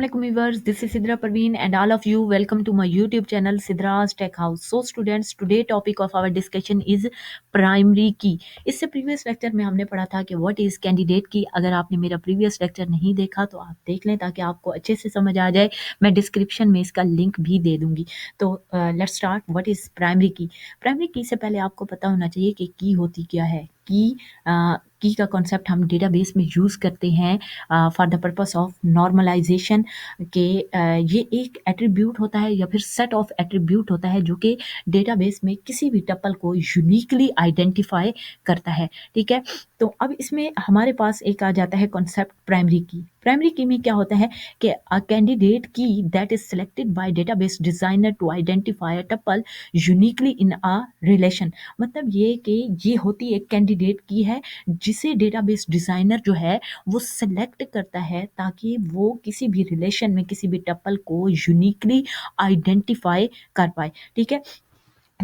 Assalamualaikum viewers, this is Sidra Parveen and all of you welcome to my YouTube channel Sidra's Tech House. So students, today topic of our discussion is primary key. इससे previous lecture में हमने पढ़ा था कि what is candidate की. अगर आपने मेरा प्रीवियस लेक्चर नहीं देखा तो आप देख लें ताकि आपको अच्छे से समझ आ जाए. मैं डिस्क्रिप्शन में इसका लिंक भी दे दूंगी. तो let's start. What is primary की. प्राइमरी की से पहले आपको पता होना चाहिए कि की होती क्या है. की का कॉन्सेप्ट हम डेटाबेस में यूज़ करते हैं for the purpose of normalization के. ये एक एट्रीब्यूट होता है या फिर सेट ऑफ एट्रीब्यूट होता है जो कि डेटाबेस में किसी भी टपल को यूनिकली आइडेंटिफाई करता है. ठीक है, तो अब इसमें हमारे पास एक आ जाता है कॉन्सेप्ट प्राइमरी की. प्राइमरी की में क्या होता है कि a candidate key that is selected by database designer to identify a tuple uniquely in a relation. मतलब ये कि ये होती एक कैंडिडेट की है जिसे डेटाबेस डिजाइनर जो है वो सेलेक्ट करता है ताकि वो किसी भी रिलेशन में किसी भी टपल को यूनिकली आइडेंटिफाई कर पाए. ठीक है,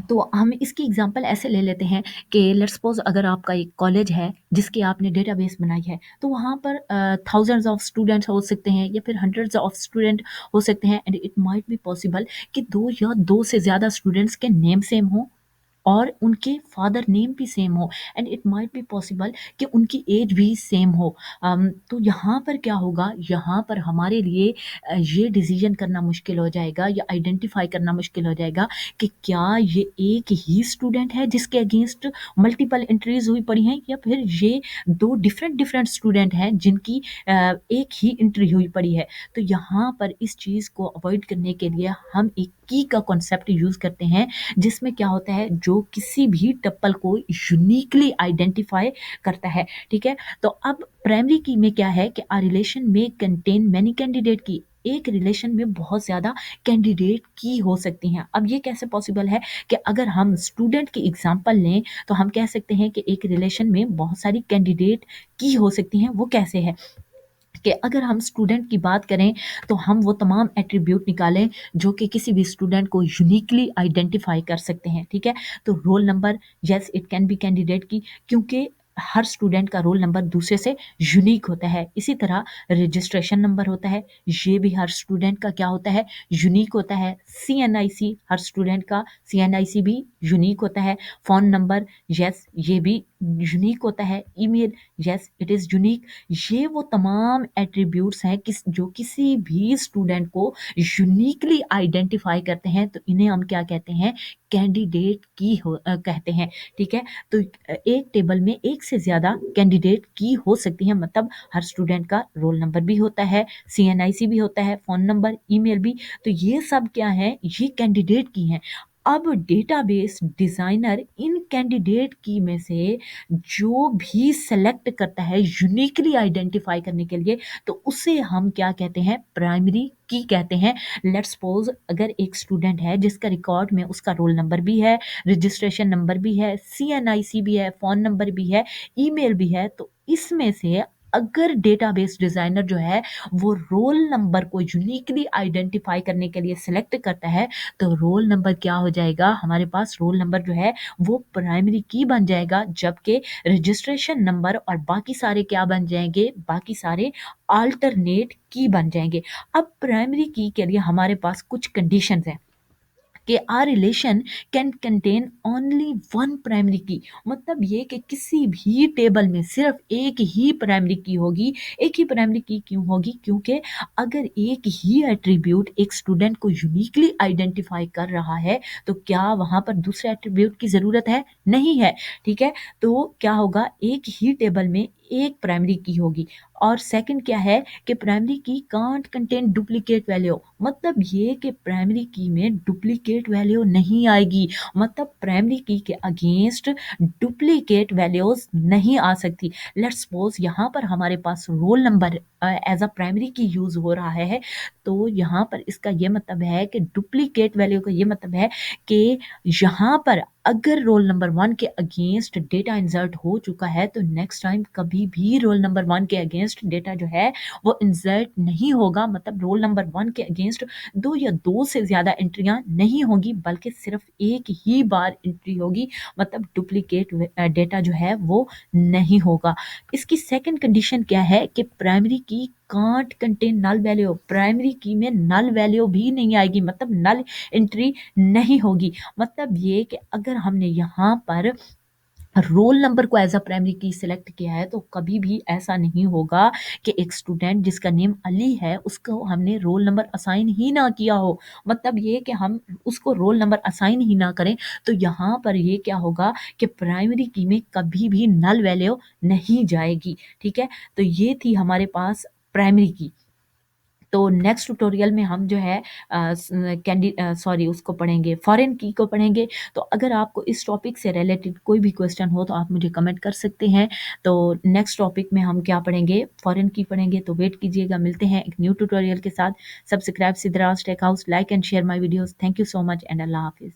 तो हम इसकी एग्जांपल ऐसे ले लेते हैं कि लेट्स सपोज अगर आपका एक कॉलेज है जिसकी आपने डेटाबेस बनाई है तो वहाँ पर थाउजेंड्स ऑफ स्टूडेंट्स हो सकते हैं या फिर हंड्रेड्स ऑफ स्टूडेंट हो सकते हैं. And it might be possible कि दो से ज़्यादा स्टूडेंट्स के नेम सेम हो और उनके फादर नेम भी सेम हो. And it might be possible कि उनकी एज भी सेम हो. तो यहाँ पर क्या होगा, यहाँ पर हमारे लिए ये डिसीजन करना मुश्किल हो जाएगा या आइडेंटिफाई करना मुश्किल हो जाएगा कि क्या ये एक ही स्टूडेंट है जिसके अगेंस्ट मल्टीपल एंट्रीज हुई पड़ी हैं या फिर ये दो डिफरेंट स्टूडेंट हैं जिनकी एक ही एंट्री हुई पड़ी है. तो यहाँ पर इस चीज़ को अवॉइड करने के लिए हम एक की का कॉन्सेप्ट यूज़ करते हैं जिसमें क्या होता है जो किसी भी टप्पल को यूनिकली आइडेंटिफाई करता है. ठीक है, तो अब प्राइमरी की में क्या है कि आ रिलेशन में कंटेन मैनी कैंडिडेट की. एक रिलेशन में बहुत ज़्यादा कैंडिडेट की हो सकती हैं. अब ये कैसे पॉसिबल है कि अगर हम स्टूडेंट की एग्जांपल लें तो हम कह सकते हैं कि एक रिलेशन में बहुत सारी कैंडिडेट की हो सकती हैं. वो कैसे है कि अगर हम स्टूडेंट की बात करें तो हम वो तमाम एट्रीब्यूट निकालें जो कि किसी भी स्टूडेंट को यूनिकली आइडेंटिफाई कर सकते हैं. ठीक है, तो roll number, yes it can be candidate की क्योंकि हर स्टूडेंट का रोल नंबर दूसरे से यूनिक होता है. इसी तरह रजिस्ट्रेशन नंबर होता है, ये भी हर स्टूडेंट का क्या होता है, यूनिक होता है. CNIC, हर स्टूडेंट का CNIC भी यूनिक होता है. फ़ोन नंबर, यस ये भी यूनिक होता है. Email, yes it is unique. ये वो तमाम एट्रीब्यूट्स हैं जो किसी भी स्टूडेंट को यूनिकली आइडेंटिफाई करते हैं. तो इन्हें हम क्या कहते हैं, कैंडिडेट की कहते हैं. ठीक है, तो एक टेबल में एक से ज़्यादा कैंडिडेट की हो सकती है. मतलब हर स्टूडेंट का रोल नंबर भी होता है, CNIC भी होता है, फ़ोन नंबर, ईमेल भी. तो ये सब क्या है, ये कैंडिडेट की हैं. अब डेटाबेस डिज़ाइनर इन कैंडिडेट की में से जो भी सेलेक्ट करता है यूनिकली आइडेंटिफाई करने के लिए तो उसे हम क्या कहते हैं, प्राइमरी की कहते हैं. लेट्स सपोज अगर एक स्टूडेंट है जिसका रिकॉर्ड में उसका रोल नंबर भी है, रजिस्ट्रेशन नंबर भी है, CNIC भी है, फ़ोन नंबर भी है, ईमेल भी है, तो इसमें से अगर डेटाबेस डिज़ाइनर जो है वो रोल नंबर को यूनिकली आइडेंटिफाई करने के लिए सेलेक्ट करता है तो रोल नंबर क्या हो जाएगा, हमारे पास रोल नंबर जो है वो प्राइमरी की बन जाएगा. जबकि रजिस्ट्रेशन नंबर और बाकी सारे क्या बन जाएंगे, बाकी सारे अल्टरनेट की बन जाएंगे. अब प्राइमरी की के लिए हमारे पास कुछ कंडीशंस हैं कि a relation can contain only one primary key. मतलब ये कि किसी भी टेबल में सिर्फ एक ही प्राइमरी की होगी. एक ही प्राइमरी की क्यों होगी, क्योंकि अगर एक ही एट्रीब्यूट एक स्टूडेंट को यूनिकली आइडेंटिफाई कर रहा है तो क्या वहाँ पर दूसरे एट्रीब्यूट की ज़रूरत है, नहीं है. ठीक है, तो क्या होगा, एक ही टेबल में एक प्राइमरी की होगी. और सेकंड क्या है कि primary key can't contain duplicate value. मतलब ये कि प्राइमरी की में डुप्लीकेट वैल्यू नहीं आएगी. मतलब प्राइमरी की के अगेंस्ट डुप्लीकेट वैल्यूज नहीं आ सकती. लेट्स सपोज यहाँ पर हमारे पास roll number as a primary key use हो रहा है तो यहाँ पर इसका ये मतलब है कि डुप्लीकेट वैल्यू का ये मतलब है कि यहाँ पर अगर रोल नंबर 1 के अगेंस्ट डेटा इंसर्ट हो चुका है तो नेक्स्ट टाइम कभी भी रोल नंबर 1 के अगेंस्ट डेटा जो है वो इंसर्ट नहीं होगा. मतलब रोल नंबर 1 के अगेंस्ट दो या दो से ज़्यादा एंट्रियां नहीं होगी बल्कि सिर्फ एक ही बार एंट्री होगी. मतलब डुप्लीकेट डेटा जो है वो नहीं होगा. इसकी सेकंड कंडीशन क्या है कि primary key can't contain null value, primary key में नल वैल्यू भी नहीं आएगी, मतलब नल एंट्री नहीं होगी। मतलब ये कि अगर हमने यहाँ पर रोल नंबर को एज अ प्राइमरी की सिलेक्ट किया है तो कभी भी ऐसा नहीं होगा कि एक स्टूडेंट जिसका नेम अली है उसको हमने रोल नंबर असाइन ही ना किया हो। मतलब ये कि हम उसको रोल नंबर असाइन ही ना करें तो यहाँ पर ये क्या होगा कि प्राइमरी की में कभी भी नल वैल्यू नहीं जाएगी। ठीक है, तो ये थी हमारे पास प्राइमरी की। तो नेक्स्ट ट्यूटोरियल में हम जो है कैंडी सॉरी उसको पढ़ेंगे, फॉरेन की को पढ़ेंगे। तो अगर आपको इस टॉपिक से रिलेटेड कोई भी क्वेश्चन हो तो आप मुझे कमेंट कर सकते हैं। तो नेक्स्ट टॉपिक में हम क्या पढ़ेंगे, फॉरेन की पढ़ेंगे। तो वेट कीजिएगा, मिलते हैं एक न्यू ट्यूटोरियल के साथ। Subscribe Siddharaj tech house, like and share my videos. Thank you so much and अल्लाह हाफिज़।